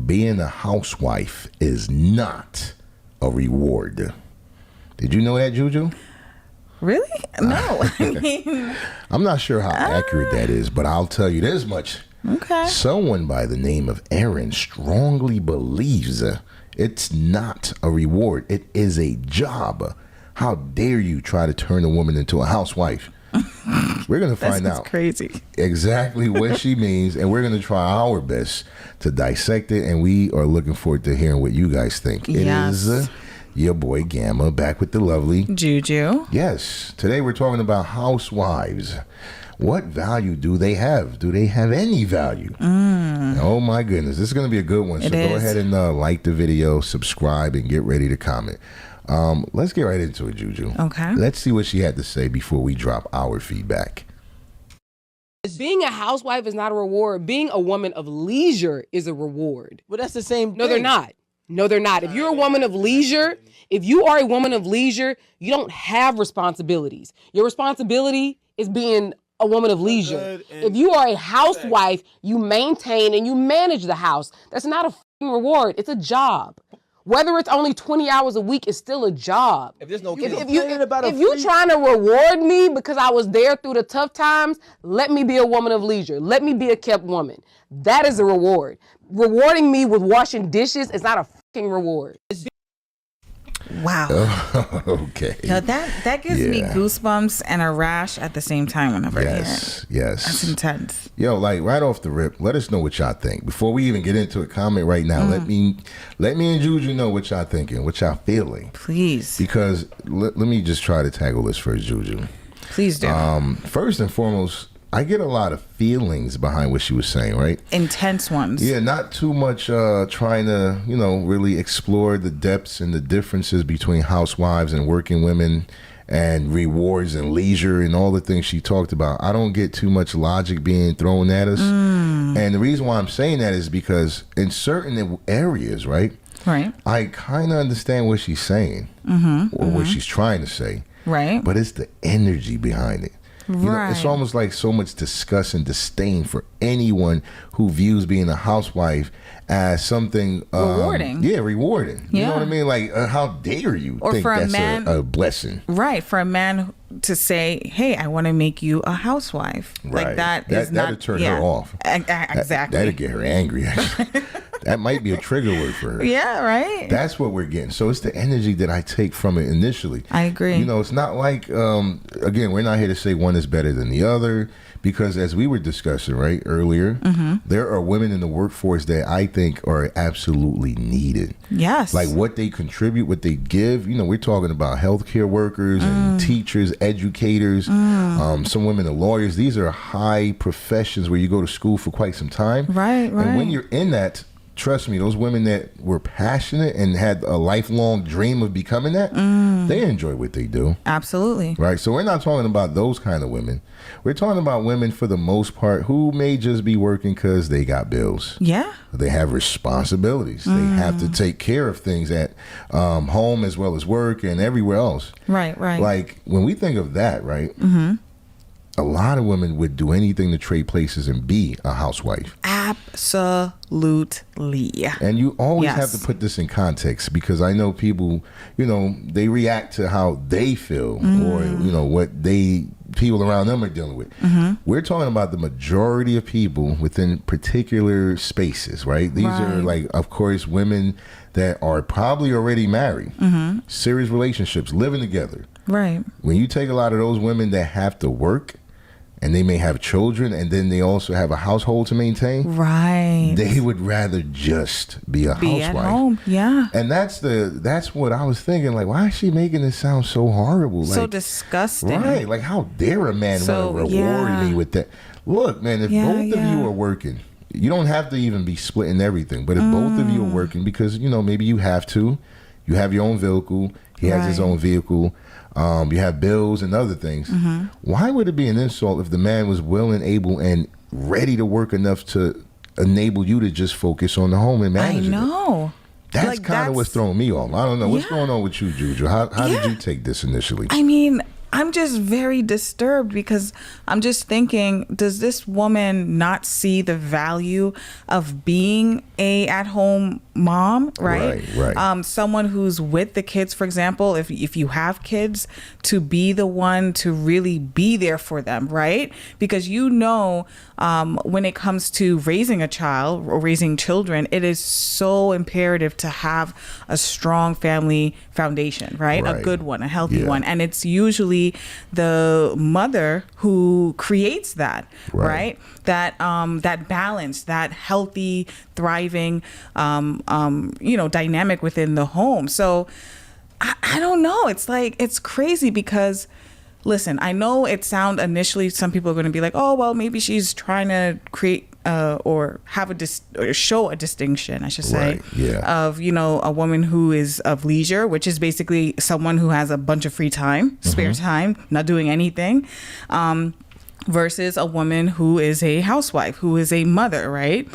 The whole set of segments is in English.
being a housewife is not a reward. Did you know that, Juju? Really? No. I mean, I'm not sure how accurate that is, but I'll tell you this much. Okay. Someone by the name of Aaron strongly believes it's not a reward. It is a job. How dare you try to turn a woman into a housewife? We're going to find out crazy. exactly what she means, and we're going to try our best to dissect it, and we are looking forward to hearing what you guys think. Yes. It is your boy Gamma back with the lovely Juju. Yes. Today we're talking about housewives. What value do they have? Do they have any value? Oh my goodness. This is going to be a good one. So go ahead and like the video, subscribe, and get ready to comment. Let's get right into it, Juju. Okay. Let's see what she had to say before we drop our feedback. Being a housewife is not a reward. Being a woman of leisure is a reward. But that's the same thing. No, they're not. No, they're not. If you're a woman of leisure, if you are a woman of leisure, you don't have responsibilities. Your responsibility is being a woman of leisure. If you are a housewife, you maintain and you manage the house. That's not a f***ing reward. It's a job. Whether it's only 20 hours a week, it's still a job. If there's no if you trying to reward me because I was there through the tough times, let me be a woman of leisure. Let me be a kept woman. That is a reward. Rewarding me with washing dishes is not a fucking reward. Wow. Okay. Now that gives me goosebumps and a rash at the same time whenever I hear it. Yes. That's intense. Yo, like right off the rip, let us know what y'all think. Before we even get into a comment right now, let me and Juju know what y'all thinking, what y'all feeling. Please. Because let me just try to tackle this first, Juju. Please do. First and foremost, I get a lot of feelings behind what she was saying, right? Intense ones. Yeah, not too much trying to, really explore the depths and the differences between housewives and working women and rewards and leisure and all the things she talked about. I don't get too much logic being thrown at us. And the reason why I'm saying that is because in certain areas, right? Right. I kind of understand what she's saying or what she's trying to say. Right. But it's the energy behind it. Right. It's almost like so much disgust and disdain for anyone who views being a housewife as something rewarding. Yeah, rewarding. Yeah. You know what I mean? Like, how dare you or think for that's a man, a blessing? Right. For a man to say, "Hey, I want to make you a housewife," right. Like that'll turn her off. Exactly. That'll get her angry. Actually. That might be a trigger word for her. Yeah, right. That's what we're getting. So it's the energy that I take from it initially. I agree. It's not like, again, we're not here to say one is better than the other, because as we were discussing, right, earlier, there are women in the workforce that I think are absolutely needed. Yes. Like what they contribute, what they give. We're talking about healthcare workers and teachers, educators, some women are lawyers. These are high professions where you go to school for quite some time. Right. And when you're in that, trust me, those women that were passionate and had a lifelong dream of becoming that, they enjoy what they do. Absolutely. Right. So we're not talking about those kind of women. We're talking about women, for the most part, who may just be working because they got bills. Yeah. They have responsibilities. They have to take care of things at home as well as work and everywhere else. Right. Like when we think of that, right? A lot of women would do anything to trade places and be a housewife. Absolutely. And you always have to put this in context, because I know people, they react to how they feel or, what people around them are dealing with. We're talking about the majority of people within particular spaces, right? These are like, of course, women that are probably already married, serious relationships, living together. Right. When you take a lot of those women that have to work, and they may have children, and then they also have a household to maintain. Right. They would rather just be a housewife. At home. Yeah. And that's what I was thinking. Like, why is she making this sound so horrible? So like, disgusting. Right. Like, how dare a man want to reward me with that? Look, man, if both of you are working, you don't have to even be splitting everything. But if both of you are working, because, maybe you have to, you have your own vehicle, he has his own vehicle, you have bills and other things. Why would it be an insult if the man was willing, able, and ready to work enough to enable you to just focus on the home and manage it? I know. That's Like, kind of what's throwing me off. I don't know. What's going on with you, Juju? How did you take this initially? I mean, I'm just very disturbed because I'm just thinking, does this woman not see the value of being a at-home mom, right? Right. Someone who's with the kids, for example, if you have kids, to be the one to really be there for them, right? Because when it comes to raising a child or raising children, it is so imperative to have a strong family foundation, right? A good one, a healthy one. And it's usually the mother who creates that, right? That balance, that healthy, thriving, dynamic within the home. So I don't know. It's like, it's crazy because, listen, I know it sound initially, some people are going to be like, oh, well, maybe she's trying to create or have or show a distinction, I should say, of, a woman who is of leisure, which is basically someone who has a bunch of free time, spare time, not doing anything, versus a woman who is a housewife, who is a mother, right?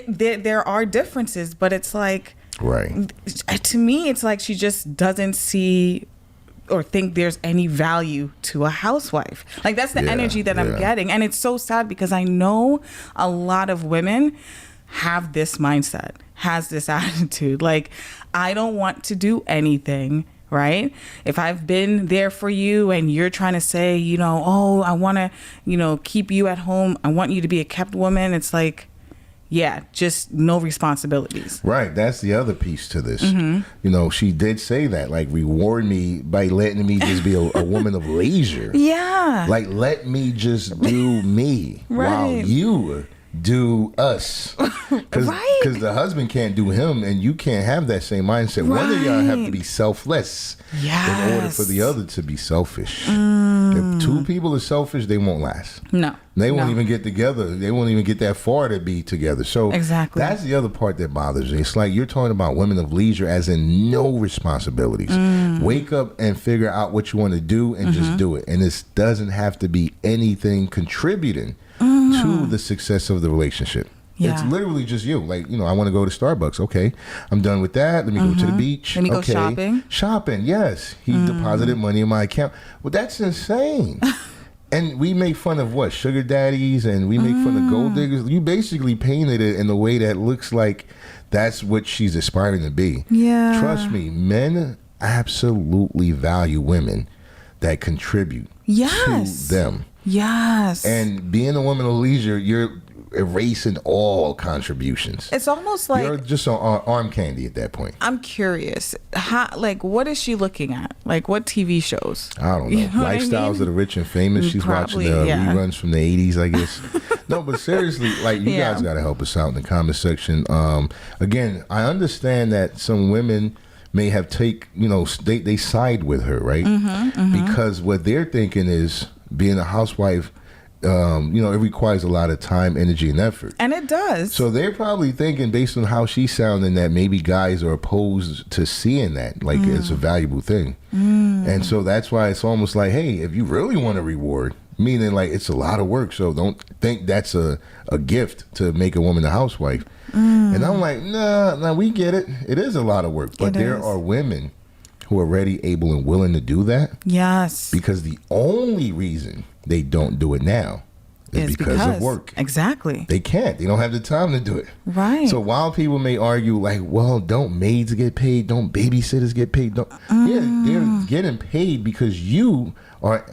There are differences, but it's like, to me, it's like she just doesn't see or think there's any value to a housewife. Like, that's the energy that I'm getting. And it's so sad because I know a lot of women have this mindset, has this attitude. Like, I don't want to do anything, right? If I've been there for you and you're trying to say, oh, I want to, keep you at home, I want you to be a kept woman. It's like, just no responsibilities. Right. That's the other piece to this. She did say that, like, reward me by letting me just be a woman of leisure. Yeah. Like, let me just do me while you do us. Because the husband can't do him and you can't have that same mindset. One of y'all have to be selfless in order for the other to be selfish. If two people are selfish, they won't last. No. They won't even get together. They won't even get that far to be together. So that's the other part that bothers me. It's like you're talking about women of leisure as in no responsibilities. Wake up and figure out what you want to do and just do it. And this doesn't have to be anything contributing to the success of the relationship. It's literally just you. Like, I want to go to Starbucks. Okay, I'm done with that. Let me go to the beach. Let me go shopping. Shopping, yes. He deposited money in my account. Well, that's insane. And we make fun of what? Sugar daddies, and we make fun of gold diggers. You basically painted it in a way that looks like that's what she's aspiring to be. Yeah. Trust me, men absolutely value women that contribute to them. Yes. And being a woman of leisure, you're erasing all contributions. It's almost like you're just on arm candy at that point. I'm curious, what is she looking at? Like, what TV shows? I don't know. Lifestyles of the rich and famous. She's watching reruns from the 80s, I guess. No, but seriously, like, you guys got to help us out in the comment section. Again, I understand that some women may have they side with her, right? Because what they're thinking is being a housewife, it requires a lot of time, energy, and effort. And it does. So they're probably thinking, based on how she's sounding, that maybe guys are opposed to seeing that, like it's a valuable thing. And so that's why it's almost like, hey, if you really want a reward, meaning like it's a lot of work, so don't think that's a gift to make a woman a housewife. And I'm like, nah, we get it. It is a lot of work. But there are women who are ready, able, and willing to do that. Yes. Because the only reason they don't do it now is because of work. Exactly. They can't. They don't have the time to do it. Right. So while people may argue, like, well, don't maids get paid? Don't babysitters get paid? Yeah, they're getting paid because you are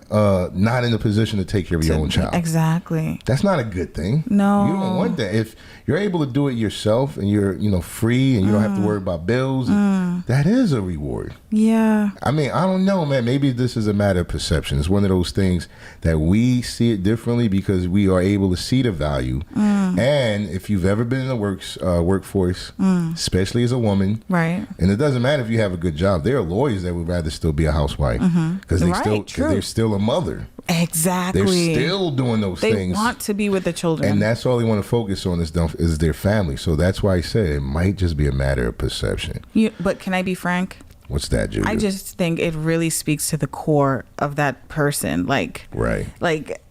not in a position to take care of your own child. Exactly. That's not a good thing. No. You don't want that. If you're able to do it yourself and you're, free and you don't have to worry about bills, that is a reward. Yeah. I mean, I don't know, man. Maybe this is a matter of perception. It's one of those things that we see it differently because we are able to see the value. And if you've ever been in the workforce, especially as a woman, right? And it doesn't matter if you have a good job. There are lawyers that would rather still be a housewife because they're still a mother. Exactly. They're still doing those things. They want to be with the children. And that's all they want to focus on is their family. So that's why I said it might just be a matter of perception. But can I be frank? What's that, Julia? I just think it really speaks to the core of that person. Like, right. Like,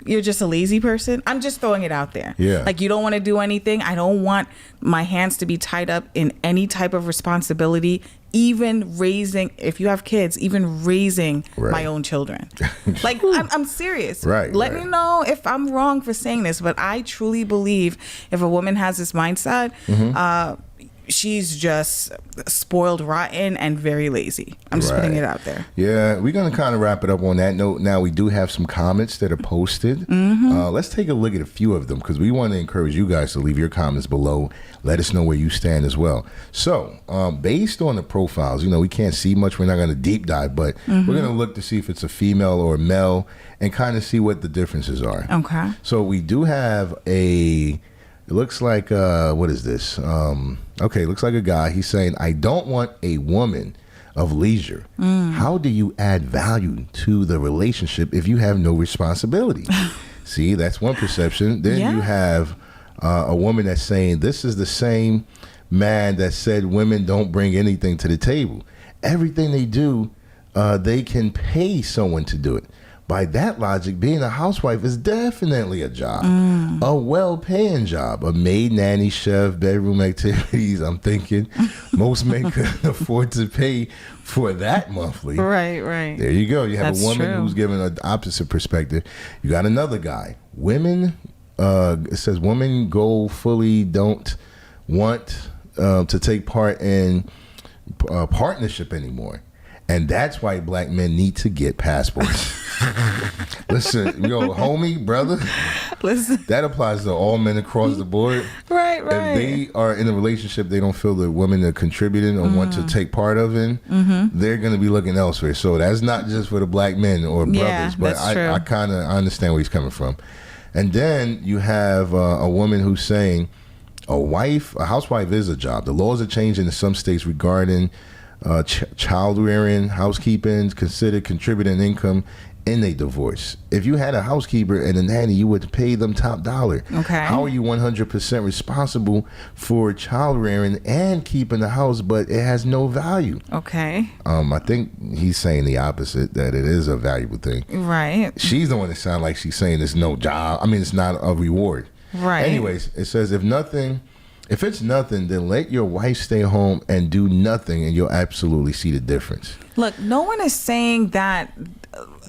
you're just a lazy person. I'm just throwing it out there. Yeah. Like, you don't want to do anything. I don't want my hands to be tied up in any type of responsibility, even raising, if you have kids, even raising my own children. Like, I'm serious. Right. Let me know if I'm wrong for saying this, but I truly believe if a woman has this mindset, she's just spoiled rotten and very lazy. I'm just putting it out there. Yeah, we're going to kind of wrap it up on that note. Now, we do have some comments that are posted. Let's take a look at a few of them, because we want to encourage you guys to leave your comments below. Let us know where you stand as well. So, based on the profiles, we can't see much. We're not going to deep dive, but we're going to look to see if it's a female or a male and kind of see what the differences are. Okay. So, we do have it looks like, what is this? Okay, looks like a guy. He's saying, I don't want a woman of leisure. How do you add value to the relationship if you have no responsibility? See, that's one perception. Then you have a woman that's saying, this is the same man that said women don't bring anything to the table. Everything they do, they can pay someone to do it. By that logic, being a housewife is definitely a job, a well-paying job, a maid, nanny, chef, bedroom activities. I'm thinking most men couldn't afford to pay for that monthly. Right. There you go. You have That's a woman true. who's giving an opposite perspective. You got another guy. Women, it says women don't want to take part in partnership anymore. And that's why black men need to get passports. Listen, homie, brother. Listen. That applies to all men across the board. Right. If they are in a relationship they don't feel the women are contributing or want to take part of in, they're going to be looking elsewhere. So that's not just for the black men or brothers, but I kind of understand where he's coming from. And then you have a woman who's saying a housewife is a job. The laws are changing in some states regarding child rearing, housekeeping, considered contributing income in a divorce. If you had a housekeeper and a nanny, you would pay them top dollar. Okay. How are you 100% responsible for child rearing and keeping the house, but it has no value? Okay. I think he's saying the opposite, that it is a valuable thing. Right. She's the one that sounds like she's saying it's no job. I mean, it's not a reward. Right. Anyways, it says if it's nothing, then let your wife stay home and do nothing, and you'll absolutely see the difference. Look, no one is saying that.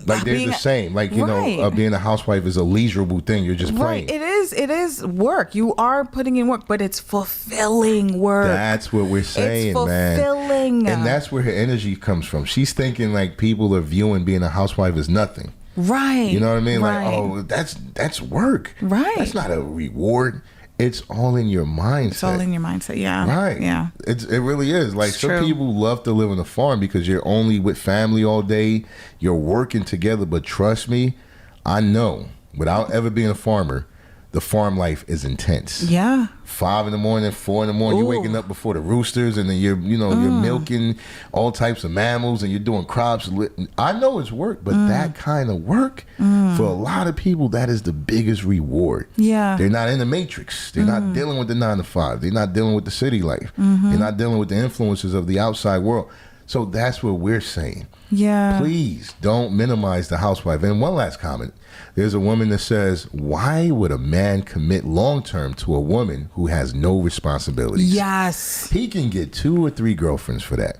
Like they're the same. Like, being a housewife is a leisurable thing. You're just playing. Right. It is work. You are putting in work, but it's fulfilling work. That's what we're saying, it's fulfilling. Man. And that's where her energy comes from. She's thinking like people are viewing being a housewife as nothing. Right. You know what I mean? Right. Like, oh, that's work. Right. That's not a reward. It's all in your mindset. It's all in your mindset, yeah. Right. Yeah. It really is. Like, some true. people love to live on a farm because you're only with family all day. You're working together. But trust me, I know, without ever being a farmer, the farm life is intense. Yeah. 5 a.m, 4 a.m, you're waking up before the roosters, and then you're milking all types of mammals, and you're doing crops. I know it's work, but that kind of work, for a lot of people, that is the biggest reward. Yeah. They're not in the matrix. They're not dealing with the 9 to 5. They're not dealing with the city life. They're not dealing with the influences of the outside world. So that's what we're saying. Yeah. Please don't minimize the housewife. And one last comment. There's a woman that says, why would a man commit long-term to a woman who has no responsibilities? Yes. He can get 2 or 3 girlfriends for that.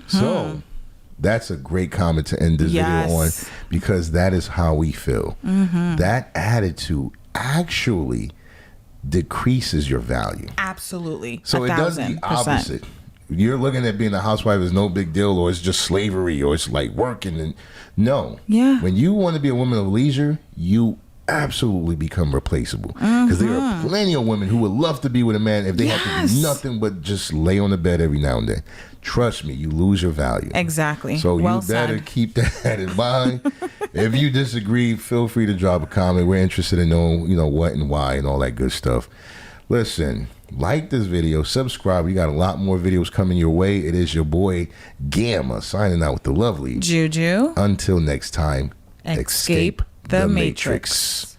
So that's a great comment to end this video on, because that is how we feel. That attitude actually decreases your value. Absolutely. So it does the opposite. You're looking at being a housewife as no big deal, or it's just slavery, or it's like working. And no. Yeah. When you want to be a woman of leisure, you absolutely become replaceable. Because there are plenty of women who would love to be with a man if they had to do nothing but just lay on the bed every now and then. Trust me, you lose your value. Exactly. So you better keep that in mind. If you disagree, feel free to drop a comment. We're interested in knowing, what and why and all that good stuff. Listen, like this video, subscribe. We got a lot more videos coming your way. It is your boy Gamma signing out with the lovely Juju. Until next time, Escape the Matrix.